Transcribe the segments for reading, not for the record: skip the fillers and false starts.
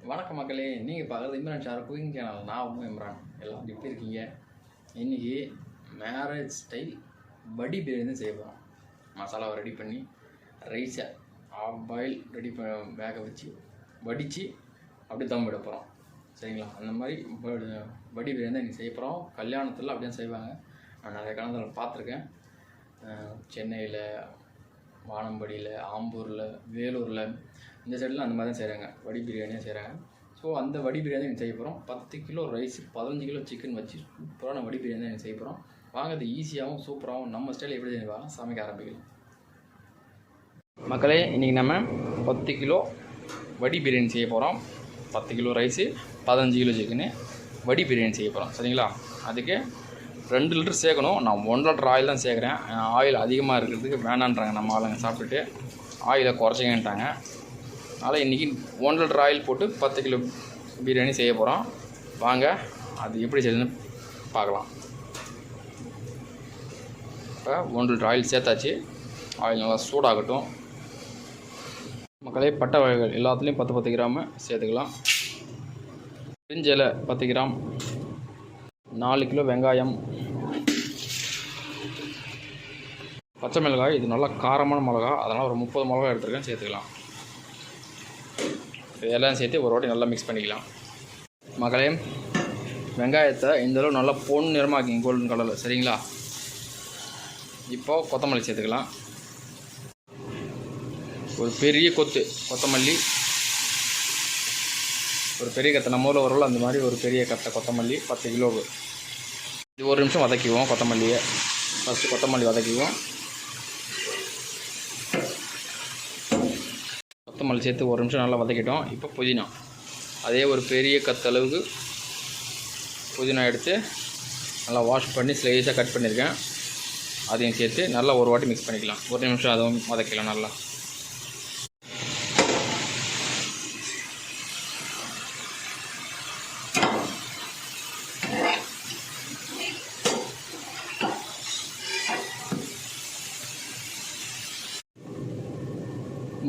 வணக்கம் மக்களே, நீங்கள் பார்க்குறது இம்ரான் ஷார் குக்கிங் சேனல். நான் இம்ரான். எல்லாம் எப்படி இருக்கீங்க? இன்றைக்கி மேரேஜ் ஸ்டைல் வடி பிரியாணி செய்ய போகிறோம். மசாலாவை ரெடி பண்ணி ரைஸை ஆஃப் பாயில் ரெடி வேக வச்சு வடித்து அப்படி தம் விட போகிறோம். சரிங்களா? அந்த மாதிரி வடி பிரியாணி தான் இன்றைக்கி செய்ய போகிறோம். கல்யாணத்தில் அப்படியே செய்வாங்க. நான் நிறைய காலத்தில் பார்த்துருக்கேன். சென்னையில், வானம்படியில், ஆம்பூரில், வேலூரில் இந்த சைடெலாம் அந்த மாதிரி தான் செய்கிறாங்க. வடி பிரியாணியாக செய்கிறாங்க. ஸோ அந்த வடி பிரியாணி எனக்கு செய்ய போகிறோம். 10 கிலோ ரைஸ், 15 கிலோ சிக்கன் வச்சு சூப்பரான வடி பிரியாணி தான் எனக்கு செய்ய போகிறோம். வாங்க, அது ஈஸியாகவும் சூப்பராகவும் நம்ம ஸ்டைல் எப்படி செய்வாங்க சமைக்க ஆரம்பிக்கலாம். மக்களே, இன்றைக்கி நம்ம 10 கிலோ வடி பிரியாணி செய்ய போகிறோம். 10 கிலோ ரைஸு, 15 கிலோ சிக்கனு வடி பிரியாணி செய்ய போகிறோம். சரிங்களா? அதுக்கு 2 லிட்டர் சேர்க்கணும். நான் 1 லிட்டர் ஆயில் தான் சேர்க்குறேன். ஆயில் அதிகமாக இருக்கிறதுக்கு வேணான்றாங்க நம்ம ஆளுங்க. சாப்பிட்டுட்டு ஆயிலை குறைச்சிங்கன்ட்டாங்க. அதனால் இன்றைக்கி 1 லிட்டர் ஆயில் போட்டு 10 கிலோ பிரியாணி செய்ய போகிறோம். வாங்க, அது எப்படி செய்யுதுன்னு பார்க்கலாம். இப்போ 1 லிட்டர் ஆயில் சேர்த்தாச்சு. ஆயில் நல்லா சூடாகட்டும். மக்களே, பட்டை வகைகள் எல்லாத்துலேயும் 10 கிராம் சேர்த்துக்கலாம். பிரிஞ்சலை 10 கிராம், 4 கிலோ வெங்காயம், பச்சை மிளகாய். இது நல்லா காரமான மிளகா, அதனால் ஒரு 30 மிளகாய் எடுத்துருக்கேன், சேர்த்துக்கலாம். இதெல்லாம் சேர்த்து ஒரு வாட்டி நல்லா மிக்ஸ் பண்ணிக்கலாம். மக்களே, வெங்காயத்தை இந்தளவு நல்லா பொன் நிறமாக்கிங்க, கோல்டன் கலரில். சரிங்களா? இப்போது கொத்தமல்லி சேர்த்துக்கலாம். ஒரு பெரிய கொத்தமல்லி, ஒரு பெரிய கத்தை நம்ம ஊரில் வரல அந்த மாதிரி ஒரு பெரிய கத்தை கொத்தமல்லி 10 கிலோவுக்கு. இது 1 நிமிஷம் வதக்கிக்குவோம். கொத்தமல்லியை ஃபஸ்ட்டு கொத்தமல்லி வதக்கிக்குவோம். கொத்தமல்லி சேர்த்து 1 நிமிஷம் நல்லா வதக்கிட்டோம். இப்போ புதினா, அதே ஒரு பெரிய கத்தளவுக்கு புதினா எடுத்து நல்லா வாஷ் பண்ணி ஸ்லைஸாக கட் பண்ணியிருக்கேன். அதையும் சேர்த்து நல்லா ஒரு வாட்டி மிக்ஸ் பண்ணிக்கலாம். 1 நிமிஷம் அதுவும் வதக்கலாம் நல்லா.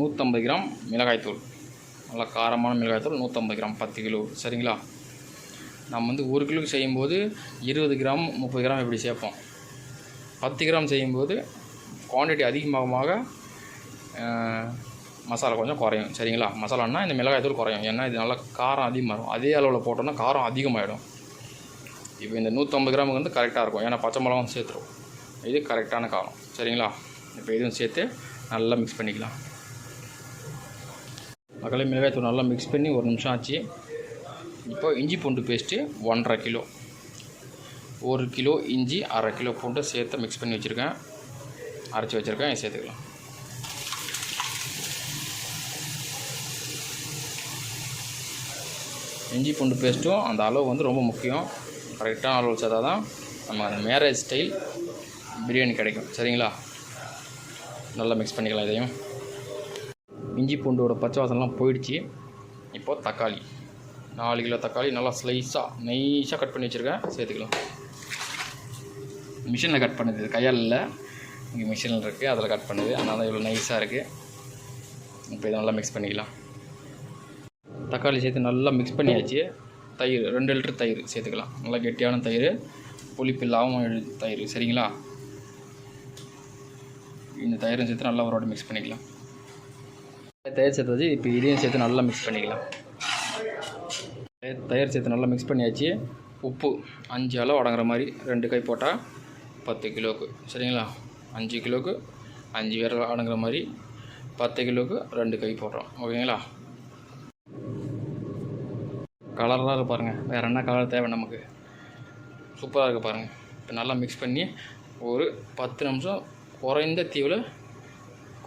$150 கிராம் மிளகாய்த்தூள், நல்லா காரமான மிளகாய்த்தூள் 150 கிராம் 10 கிலோ. சரிங்களா? நம்ம 1 கிலோக்கு செய்யும்போது 20 கிராம் 30 கிராம் இப்படி சேர்ப்போம். 10 கிராம் செய்யும்போது குவான்டிட்டி அதிகமாக மசாலா கொஞ்சம் குறையும். சரிங்களா? மசாலான்னா இந்த மிளகாய்த்தூள் குறையும். ஏன்னா இது நல்லா காரம் அதிகமாக இருக்கும். அதே அளவில் போட்டோம்னா காரம் அதிகமாகிடும். இப்போ இந்த 150 கிராமுக்கு கரெக்டாக இருக்கும். ஏன்னா பச்சை மிளகாவும் சேர்த்துரும். இது கரெக்டான காரம். சரிங்களா? இப்போ இதுவும் சேர்த்து நல்லா மிக்ஸ் பண்ணிக்கலாம். மக்களே, மிளகாய்த்தூள் நல்லா மிக்ஸ் பண்ணி 1 நிமிஷம் ஆச்சு. இப்போ இஞ்சி பூண்டு பேஸ்ட்டு 1.5 கிலோ, 1 கிலோ இஞ்சி, 1/2 கிலோ பூண்டு சேர்த்து மிக்ஸ் பண்ணி வச்சுருக்கேன், அரைச்சி வச்சுருக்கேன். சேர்த்துக்கலாம். இஞ்சி பூண்டு பேஸ்ட்டும் அந்த அளவு ரொம்ப முக்கியம். கரெக்டான அளவு சேர்த்தா தான் நம்ம அந்த மேரேஜ் ஸ்டைல் பிரியாணி கிடைக்கும். சரிங்களா? நல்லா மிக்ஸ் பண்ணிக்கலாம். இதையும் இஞ்சி பூண்டோட பச்சை வாசனைலாம் போயிடுச்சு. இப்போது தக்காளி, 4 கிலோ தக்காளி நல்லா நைஸாக கட் பண்ணி வச்சுருக்கேன், சேர்த்துக்கலாம். மிஷினில் கட் பண்ணுது, கையால் இல்லை. இங்கே மிஷினில் இருக்குது, அதில் கட் பண்ணுது. அதனால தான் இவ்வளோ நைஸாக இருக்குது. இப்போ இதை நல்லா மிக்ஸ் பண்ணிக்கலாம். தக்காளி சேர்த்து நல்லா மிக்ஸ் பண்ணியாச்சு. தயிர் 2 லிட்டர் தயிர் சேர்த்துக்கலாம். நல்லா கெட்டியான தயிர், புளிப்பு இல்லாமல் தயிர். சரிங்களா? இந்த தயிரும் சேர்த்து நல்லா ஒரு வாட்டி மிக்ஸ் பண்ணிக்கலாம். தயிர் சேர்த்தாச்சு. இப்போ இதையும் சேர்த்து நல்லா மிக்ஸ் பண்ணிக்கலாம். தயிர் சேர்த்து நல்லா மிக்ஸ் பண்ணியாச்சு. உப்பு 5 அளவு அடங்குற மாதிரி 2 கை போட்டால் 10 கிலோவுக்கு. சரிங்களா? 5 கிலோவுக்கு 5 விரல் அடங்குற மாதிரி 10 கிலோவுக்கு 2 கை போடுறோம். ஓகேங்களா? கலராக இருக்குது பாருங்கள். வேறு என்ன கலர் தேவை நமக்கு? சூப்பராக இருக்குது பாருங்கள். இப்போ நல்லா மிக்ஸ் பண்ணி ஒரு 10 நிமிஷம் குறைந்த தீவில்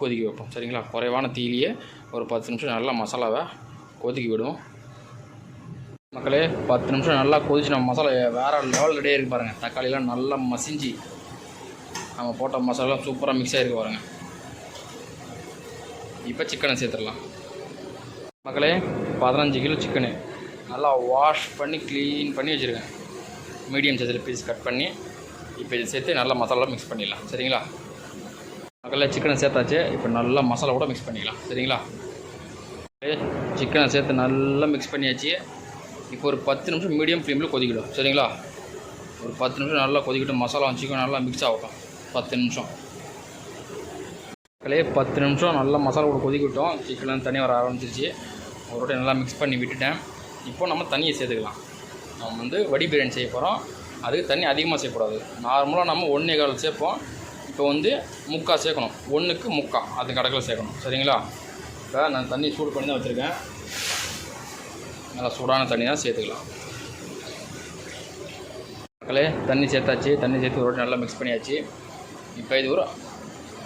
கொதிக்க வைப்போம். சரிங்களா? குறைவான தீயிலேயே ஒரு 10 நிமிஷம் நல்லா மசாலாவை கொதிக்க விடுவோம். மக்களே, 10 நிமிஷம் நல்லா கொதிச்சு நம்ம மசாலா வேறு லெவல் ரெடியாக இருக்குது பாருங்கள். தக்காளிலாம் நல்லா மசிஞ்சு நம்ம போட்ட மசாலா சூப்பராக மிக்ஸ் ஆகிருக்கு பாருங்கள். இப்போ சிக்கனை சேர்த்துடலாம். மக்களே, 15 கிலோ சிக்கனு நல்லா வாஷ் பண்ணி க்ளீன் பண்ணி வச்சுருக்கேன். மீடியம் சைஸில் பீஸ் கட் பண்ணி இப்போ இதை சேர்த்து நல்லா மசாலா மிக்ஸ் பண்ணிடலாம். சரிங்களா? மக்களே, சிக்கனை சேர்த்தாச்சு. இப்போ நல்லா மசாலா கூட மிக்ஸ் பண்ணிக்கலாம். சரிங்களா? சிக்கனை சேர்த்து நல்லா மிக்ஸ் பண்ணியாச்சு. இப்போ ஒரு 10 நிமிஷம் மீடியம் ஃப்ளேமில் கொதிக்கிடும். சரிங்களா? ஒரு 10 நிமிஷம் நல்லா கொதிக்கிட்டோம். மசாலா சிக்கன் நல்லா மிக்ஸ் ஆகட்டும். 10 நிமிஷம் 10 நிமிஷம் நல்லா மசாலா கூட கொதிக்கிட்டோம். சிக்கன் தண்ணி வர ஆரம்பிச்சிருச்சு. ஒரு வாட்டி நல்லா மிக்ஸ் பண்ணி விட்டுட்டேன். இப்போ நம்ம தண்ணியை சேர்த்துக்கலாம். நம்ம வடி பிரியாணி செய்ய போகிறோம். அதுக்கு தண்ணி அதிகமாக சேர்க்கக்கூடாது. நார்மலாக நம்ம 1.25 சேர்ப்போம். இப்போ 3/4 சேர்க்கணும். 1க்கு 3/4 அது கணக்கில் சேர்க்கணும். சரிங்களா? இப்போ நான் தண்ணி சூடு பண்ணி தான் வச்சுருக்கேன். நல்லா சூடான தண்ணி தான் சேர்த்துக்கலாம். தண்ணி சேர்த்தாச்சு. தண்ணி சேர்த்து ஒரு வாட்டி நல்லா மிக்ஸ் பண்ணியாச்சு. இப்போ இது ஒரு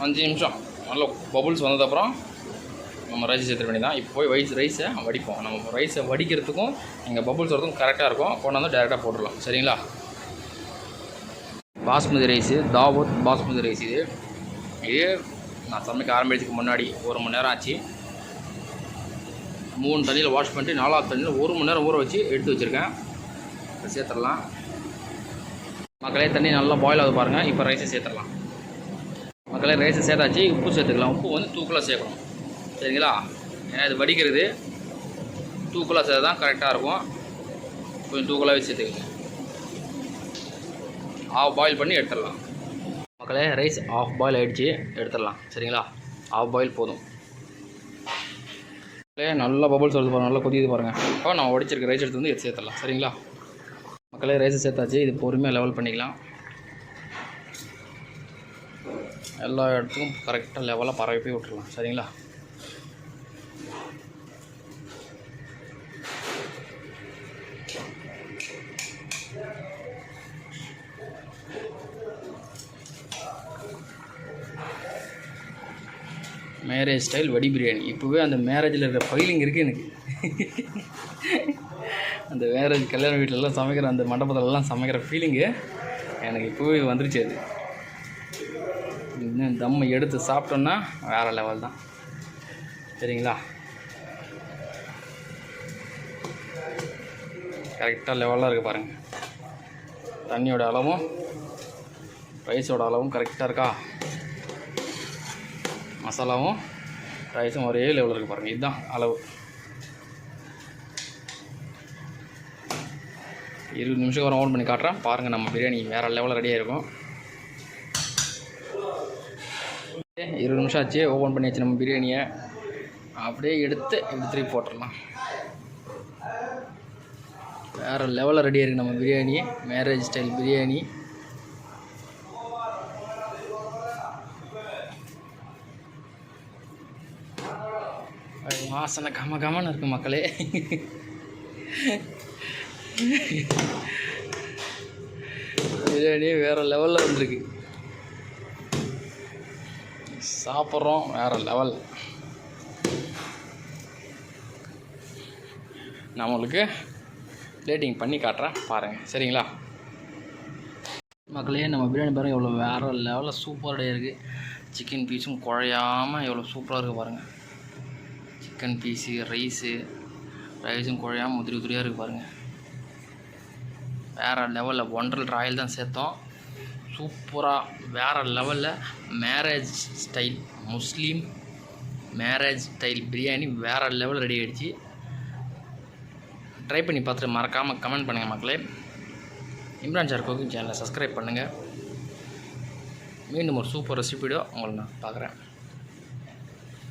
5 நிமிஷம் நல்லா பபுள்ஸ் வந்ததுக்கப்புறம் நம்ம ரைஸ் சேர்த்துக்க வேண்டியதான். இப்போ போய் ரைஸை வடிப்போம். நம்ம ரைஸை வடிக்கிறதுக்கும் இங்கே பபுள்ஸ் வரதுக்கும் கரெக்டாக இருக்கும். கொண்டாந்து டேரெக்டாக போட்டுடலாம். சரிங்களா? Basmati rice, Dawood basmati rice. இது நான் சமைக்க ஆரம்பிக்கிறதுக்கு முன்னாடி 1 மணி நேரம் ஆச்சு. 3 தண்ணியில் வாஷ் பண்ணிட்டு 4வது தண்ணியில் 1 மணி நேரம் ஊற வச்சு எடுத்து வச்சுருக்கேன். சேர்த்துடலாம். மக்களே தண்ணி நல்லா பாயில் ஆகுது பாருங்கள். இப்போ ரைஸை சேர்த்துடலாம். மக்களே ரைஸை சேர்த்தாச்சு. உப்பு சேர்த்துக்கலாம். உப்பு தூக்கலாக சேர்க்கணும். சரிங்களா? ஏன்னா இது வடிக்கிறது தூக்கலாக சேர்த்து தான் கரெக்டாக இருக்கும். கொஞ்சம் தூக்கலாகவே சேர்த்துக்கங்க. ஆஃப் பாயில் பண்ணி எடுத்துடலாம். மக்களே ரைஸ் ஆஃப் பாயில் ஆகிடுச்சு. எடுத்துடலாம். சரிங்களா? ஆஃப் பாயில் போதும். நல்லா பபுள்ஸ் வருது பாருங்கள். நல்லா கொதிக்குது பாருங்கள். இப்போ நான் உடைச்சிருக்க ரைஸ் எடுத்து எடுத்து சேர்த்துடலாம். சரிங்களா? மக்களே ரைஸை சேர்த்தாச்சு. இது பொறுமையாக லெவல் பண்ணிக்கலாம். எல்லா இடத்துக்கும் கரெக்டாக லெவலாக பரவி போய் விட்டுடலாம். சரிங்களா? மேரேஜ் ஸ்டைல் வடி பிரியாணி. இப்போவே அந்த மேரேஜில் இருக்கிற ஃபீலிங் இருக்குது எனக்கு. அந்த மேரேஜ் கல்யாண வீட்டிலலாம் சமைக்கிற அந்த மண்டபத்திலலாம் சமைக்கிற ஃபீலிங்கு எனக்கு இப்போவே வந்துருச்சு. அது இன்னும் தம்மை எடுத்து சாப்பிட்டோன்னா வேறு லெவல் தான். சரிங்களா? கரெக்டாக லெவலாக இருக்குது பாருங்கள். தண்ணியோட அளவும் ரைஸோட அளவும் கரெக்டாக இருக்கா? மசாலாவும் ரைஸும் ஒரே லெவலில் இருக்குது பாருங்கள். இதுதான் அளவு. 20 நிமிஷம் வரை ஓன் பண்ணி காட்டுறேன் பாருங்கள். நம்ம பிரியாணி வேறு லெவலில் ரெடியாக இருக்கும். 20 நிமிஷம் ஆச்சு. ஓப்பன் பண்ணியாச்சு நம்ம பிரியாணியை. அப்படியே எடுத்து திருப்பி போட்டுடலாம். வேறு லெவலில் ரெடியாக இருக்குது நம்ம பிரியாணி. Marriage style biryani. வாசனை கமகமன்னு இருக்குது மக்களே. பிரியாணி வேறு லெவலில் வந்துருக்கு. சாப்பிட்றோம் வேறு லெவல். நம்மளுக்கு பிளேட்டிங் பண்ணி காட்டுறேன் பாருங்கள். சரிங்களா? மக்களே நம்ம பிரியாணி பாருங்கள் எவ்வளோ வேறு லெவலில் சூப்பராக இருக்குது. சிக்கன் பீஸும் குழையாமல் எவ்வளோ சூப்பராக இருக்குது பாருங்கள். சிக்கன் பீஸு ரைஸும் குழையாமல் உதிரியாக இருக்குது பாருங்கள். வேறு லெவலில் 1.5 லிட்டர் ஆயில் தான் சேர்த்தோம். சூப்பராக வேறு லெவலில் மேரேஜ் ஸ்டைல் முஸ்லீம் மேரேஜ் ஸ்டைல் பிரியாணி வேறு லெவலில் ரெடி ஆகிடுச்சு. ட்ரை பண்ணி பார்த்துட்டு மறக்காமல் கமெண்ட் பண்ணுங்கள் மக்களே. இம்ரான் சார் குக்கிங் சேனலை சப்ஸ்கிரைப் பண்ணுங்கள். மீண்டும் ஒரு சூப்பர் ரெசிபியோட உங்களை நான் பார்க்குறேன்.